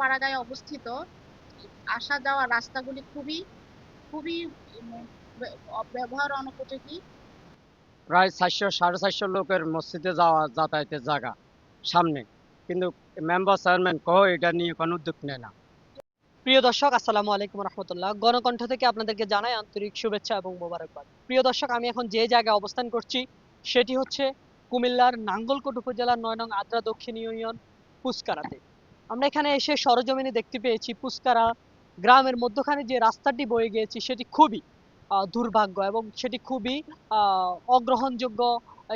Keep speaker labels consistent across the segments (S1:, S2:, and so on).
S1: পাড়াগাঁয়ে অবস্থিত। আসা যাওয়ার রাস্তাগুলি খুবই খুবই ব্যবহার অনুপযোগী।
S2: প্রায় 400-450 লোকের মসজিদে যাওয়া যাতায়াতের জায়গা সামনে, কিন্তু মেম্বার চেয়ারম্যান এটা নিয়ে কোনো উদ্যোগ নেয় না।
S3: প্রিয় দর্শক, আসসালামু আলাইকুম রহমতুল্লাহ। গণকণ্ঠ থেকে আপনাদেরকে জানাই আন্তরিক শুভেচ্ছা এবং মোবারকবাদ। প্রিয় দর্শক, আমি এখন যে জায়গায় অবস্থান করছি সেটি হচ্ছে কুমিল্লার নাঙ্গলকোট উপজেলার ৯ নং আদ্রা দক্ষিণ ইউনিয়ন পুস্কারাতে। আমরা এখানে এসে সরজমিনে দেখতে পেয়েছি পুস্কারা গ্রামের মধ্যখানে যে রাস্তাটি বয়ে গিয়েছে সেটি খুবই দুর্ভাগ্য এবং সেটি খুবই অগ্রহণযোগ্য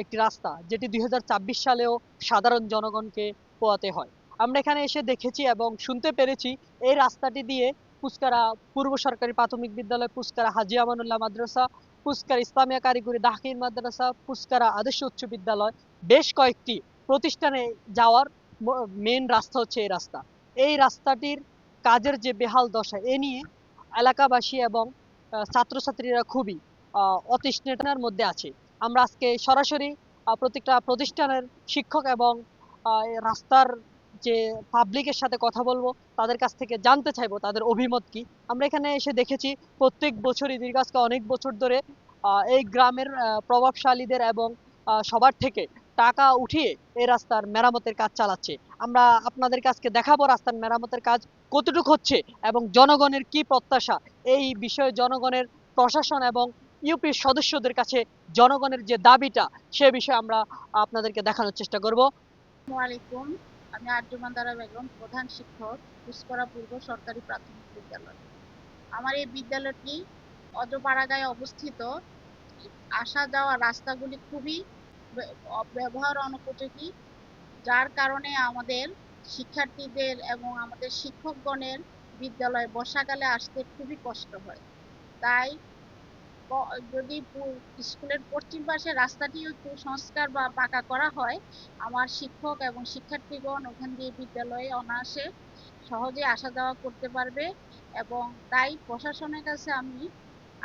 S3: একটি রাস্তা, যেটি ২০২৪ সালেও সাধারণ জনগণকে পোয়াতে হয়। আমরা এখানে এসে দেখেছি এবং শুনতে পেরেছি এই রাস্তাটি দিয়ে পুস্কারা পূর্ব সরকারি প্রাথমিক বিদ্যালয়, পুস্কারা হাজী আমানুল্লাহ মাদ্রাসা, পুস্কারা ইসলামিয়া কারিগরি দাখিল মাদ্রাসা, পুস্কারা আদর্শ উচ্চ বিদ্যালয়, বেশ কয়েকটি প্রতিষ্ঠানে যাওয়ার মেন রাস্তা হচ্ছে এই রাস্তা। এই রাস্তাটির কাজের যে বেহাল দশা, এ নিয়ে এলাকাবাসী এবং ছাত্রছাত্রীরা খুবই অতৃষ্ণার মধ্যে আছে। আমরা আজকে সরাসরি প্রত্যেকটা প্রতিষ্ঠানের শিক্ষক এবং রাস্তার যে পাবলিকের সাথে কথা বলবো, তাদের কাছ থেকে জানতে চাইবো তাদের অভিমত কি। আমরা এখানে এসে দেখেছি প্রত্যেক বছরই দীর্ঘ আজকে অনেক বছর ধরে এই গ্রামের প্রভাবশালীদের এবং সবার থেকে টাকা উঠিয়ে এই রাস্তার মেরামতের কাজ চালাচ্ছে। আমরা আপনাদের কাছকে দেখাবো রাস্তার মেরামতের কাজ কতটুকু হচ্ছে এবং জনগণের কি প্রত্যাশা এই বিষয়ে। জনগণের প্রশাসন এবং ইউপির সদস্যদের কাছে জনগণের যে দাবিটা, সে বিষয়ে আমরা আপনাদেরকে দেখানোর চেষ্টা করব।
S1: আসসালামু আলাইকুম। আমি আরজুমান দারা বেগম, প্রধান শিক্ষক, পুষ্করা পূর্ব সরকারি প্রাথমিক বিদ্যালয়। আমার এই বিদ্যালয়টি অজপাড়াগাঁয়ে অবস্থিত। আসা যাওয়ার রাস্তাগুলি খুবই ব্যবহার অনুপযোগী, যার কারণে আমাদের শিক্ষার্থীদের এবং আমাদের শিক্ষকগণের বিদ্যালয়ে বর্ষাকালে আসতে খুবই কষ্ট হয়। তাই যদি স্কুলের পশ্চিম পাশে রাস্তাটিও একটু সংস্কার বা পাকা করা হয়, আমার শিক্ষক এবং শিক্ষার্থীগণ ওখান দিয়ে বিদ্যালয়ে অনায়াসে সহজে আসা যাওয়া করতে পারবে। এবং তাই প্রশাসনের কাছে আমি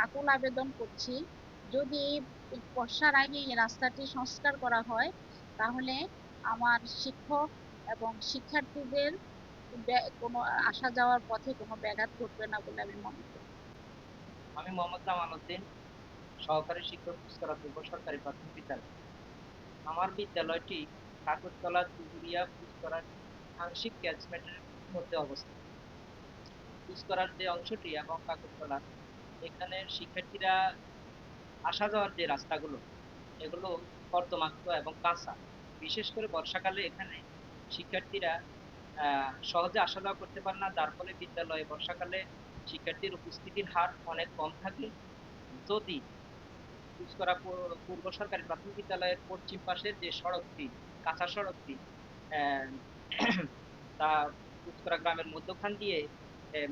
S1: আকুল আবেদন করছি, যদি এই বর্ষার আগে এই রাস্তাটি সংস্কার করা হয়, তাহলে আমার শিক্ষক এবং শিক্ষার্থীদের কোনো আসা যাওয়ার পথে কোনো ব্যাঘাত ঘটবে না বলে আমি মনে করি।
S4: আমি মোহাম্মদ জামাল উদ্দিন, সহকারী শিক্ষক, পুস্করা পূর্ব সরকারি প্রাথমিক বিদ্যালয়। আমার বিদ্যালয়টি কাকরতলা চুচুড়িয়া পুস্করার আংশিক ক্যাচমেন্টের মধ্যে অবস্থিত। পুস্করার যে অংশটি এবং কাকরতলা, এখানের শিক্ষার্থীরা আসা যাওয়ার যে রাস্তাগুলো, এগুলো কর্দমাক্ত এবং কাঁচা। বিশেষ করে বর্ষাকালে এখানে শিক্ষার্থীরা সহজে আসা যাওয়া করতে পারে না, যার ফলে বিদ্যালয়ে বর্ষাকালে শিক্ষার্থীর উপস্থিতির হার অনেক কম থাকে। যদি পুস্করা পূর্ব সরকারি প্রাথমিক বিদ্যালয়ের পশ্চিম পাশের যে সড়কটি, কাঁচা সড়কটি, আহ, তা পুস্করা গ্রামের মধ্যখান দিয়ে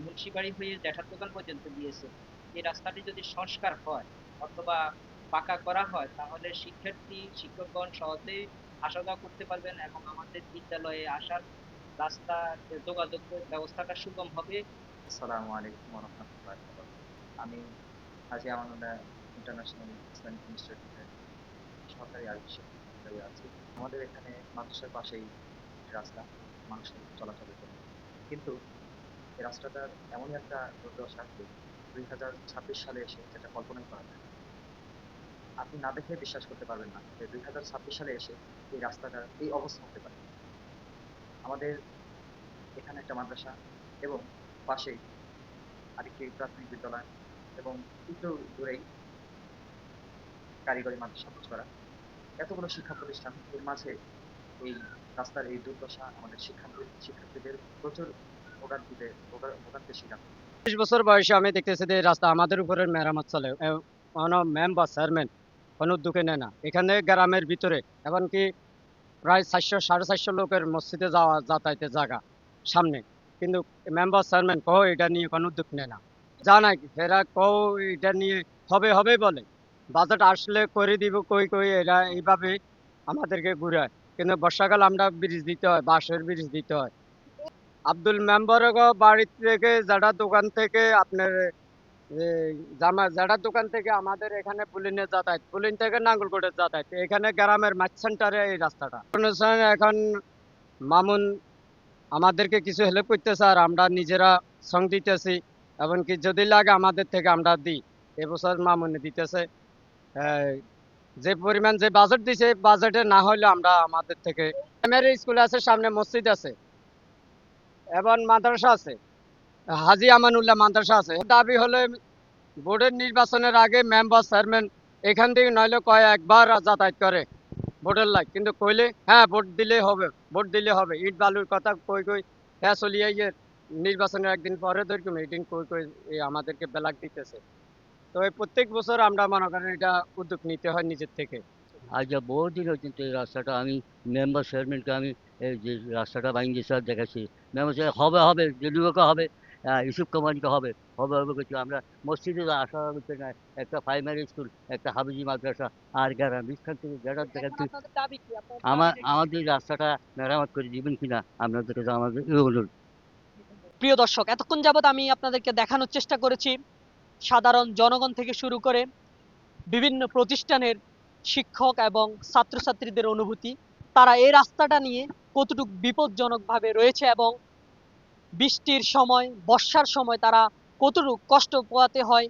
S4: মুন্সিবাড়ি হয়ে জ্যাঠার দোকান পর্যন্ত গিয়েছে। এই রাস্তাটি যদি সংস্কার হয় অথবা পাকা করা হয়, তাহলে শিক্ষার্থী শিক্ষকগণ সহজে আসা যাওয়া করতে পারবেন এবং আমাদের বিদ্যালয়ে আসার রাস্তা যোগাযোগ ব্যবস্থাটা সুগম হবে।
S5: আসসালামু আলাইকুম ওয়া রাহমাতুল্লাহি ওয়া বারাকাতুহু। আমি হাজী আমানুল্লাহ ইন্টারন্যাশনাল ইসলামিক ইনস্টিটিউটের সহকারী আরবি শিক্ষক হিসেবে আছি। আমাদের এখানে মাদ্রাসার পাশেই একটি রাস্তা মানুষের চলাচলের জন্য। কিন্তু এই রাস্তাটার এমনই একটা দুর্দশা যে ২০২৬ সালে এসে যেটা কল্পনাই করা যায় না। আপনি না দেখলে বিশ্বাস করতে পারবেন না যে ২০২৬ সালে এসে এই রাস্তাটার এই অবস্থা হতে পারে। আমাদের এখানে একটা মাদ্রাসা এবং পাশেই আরেকটি প্রাথমিক বিদ্যালয় এবং একটু দূরেই কারিগরি মাদ্রাসা করা, এতগুলো শিক্ষা প্রতিষ্ঠান, এর মাঝে এই রাস্তার এই দুর্দশা আমাদের শিক্ষার্থীদের প্রচুর ভোগান্তির শিকার।
S2: ২০ বছর বয়সে আমি দেখতেছি যে এই রাস্তা আমাদের উপরের মেরামত চলে, কোনো মেম্বার চেয়ারম্যান কোনো উদ্যোগে নেয় না। এখানে গ্রামের ভিতরে এমনকি প্রায় 400-450 লোকের মসজিদে যাওয়া যাতায়াতের জায়গা সামনে, কিন্তু মেম্বার চেয়ারম্যান এটা নিয়ে কোনো উদ্যোগ নেয় না। জানাই এরা এটা নিয়ে হবে হবে বলে, বাজেট আসলে করে দিব কই এরা এইভাবে আমাদেরকে ঘুরায়। কিন্তু বর্ষাকাল আমরা ব্রিজ দিতে হয়, বাঁশের ব্রিজ দিতে হয়। আব্দুল মেম্বারের বাড়ি থেকে যারা দোকান থেকে আপনার যারা দোকান থেকে আমাদের এখানে পুলিনের যাতায়াত, পুলিন থেকে নাঙ্গলকোটের যাতায়াত, এখানে গ্রামের মাছ সেন্টারে এই রাস্তাটা এখন মামুন আমাদেরকে কিছু হেল্প করতেছে আর আমরা নিজেরা সং দিতেছি, এমনকি যদি লাগে আমাদের থেকে আমরা দিই। এবছর মামুনি দিতেছে। আহ, যে পরিমাণ যে বাজেট দিছে বাজেটে না হলে আমরা আমাদের থেকে, প্রাইমারি স্কুল আছে, সামনে মসজিদ আছে এবং মাদ্রাসা আছে, হাজী আমানুল্লাহ মাদ্রাসা আছে। দাবি হলে বোর্ডের নির্বাচনের আগে মেম্বার চেয়ারম্যান এখান থেকে নইলে একবার যাতায়াত করে ভোটের লাগ, কিন্তু কইলে হ্যাঁ ভোট দিলে হবে, ভোট দিলে হবে, ইট বালুর কথা কই কই হ্যাঁ চলিয়ে গিয়ে নির্বাচনের একদিন পরে ধরকুম এইদিন কই কই আমাদেরকে বেলাক দিতেছে। তো এই প্রত্যেক বছর আমরা মনে করেন এটা উদ্যোগ নিতে হয় নিজের থেকে।
S6: আজ যা বহুদিন হয়েছে কিন্তু এই রাস্তাটা আমি মেম্বার চেয়ারম্যানকে আমি এই যে রাস্তাটা ভাঙিয়ে স্যার দেখাচ্ছি, মেম্বার সাহেব হবে হবে জেডিওকে হবে, ইউসুফ কোম্পানিকে হবে হবে হবে করছি। আমরা মসজিদে আসা হচ্ছে না, একটা প্রাইমারি স্কুল, একটা হাফিজি মাদ্রাসা, আর গ্রাম স্থান থেকে গ্রাম থেকে
S3: এখন আপনাদের দাবি কি? আপনাদের
S6: আমাদের রাস্তাটা মেরামত করে দিবেন কিনা আপনাদের কাছে আমাদের এই অনুরোধ।
S3: প্রিয় দর্শক, এতক্ষণ যাবত আমি আপনাদেরকে দেখানোর চেষ্টা করেছি সাধারণ জনগণ থেকে শুরু করে বিভিন্ন প্রতিষ্ঠানের শিক্ষক এবং ছাত্রছাত্রীদের অনুভূতি, তারা এই রাস্তাটা নিয়ে কতটুকু বিপজ্জনকভাবে রয়েছে এবং বৃষ্টির সময় বর্ষার সময় তারা কতটুকু কষ্ট পোহাতে হয়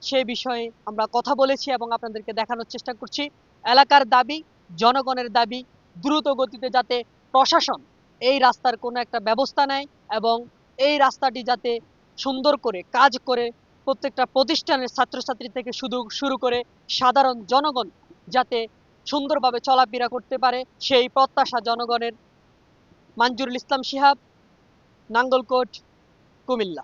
S3: সে বিষয়ে আমরা কথা বলেছি এবং আপনাদেরকে দেখানোর চেষ্টা করছি। এলাকার দাবি, জনগণের দাবি, দ্রুত গতিতে যাতে প্রশাসন এই রাস্তার কোনো একটা ব্যবস্থা নেয় এবং এই রাস্তাটি যাতে সুন্দর করে কাজ করে প্রত্যেকটা প্রতিষ্ঠানের ছাত্রছাত্রী থেকে শুরু করে সাধারণ জনগণ যাতে সুন্দরভাবে চলাফেরা করতে পারে সেই প্রত্যাশা জনগণের। মানজুরুল ইসলাম শিহাব, নাঙ্গলকোট, কুমিল্লা।